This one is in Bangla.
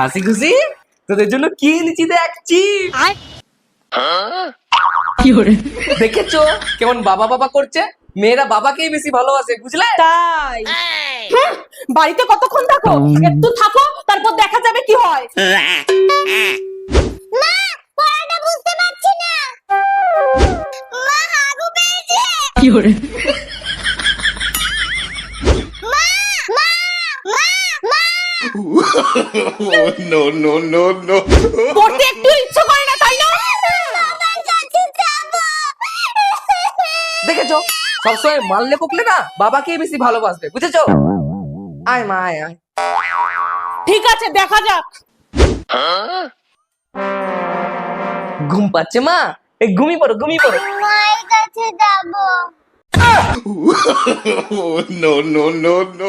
হাসি খুশি তোদের জন্য কি এনেছি দেখছি। দেখেছো কেমন বাবা বাবা করছে? মেয়েরা বাবাকেই বেশি ভালোবাসে, বুঝলে? তাই বাড়িতে কতক্ষণ থাকো? একটু থাকো, তারপর দেখা যাবে কি হয়। মা, পড়াটা বুঝতে পারছি না। মা, হাগু পেয়েছে। মা, মা, মা, মা। No, no, no, no. পড়তে একটু ইচ্ছে করে না, তাই না? বাবার কাছে যাবো। দেখেছো সবসময় মারলে বকলে না বাবাকেই বেশি ভালোবাসবে, বুঝেছো? আয় মা আয় আয়। ঠিক আছে, দেখা যাক। ঘুম পাচ্ছে মা, এই ঘুমিয়ে পড়ো ঘুমিয়ে পড়ো। মায়ের কাছে যাবো। No, no, no, no.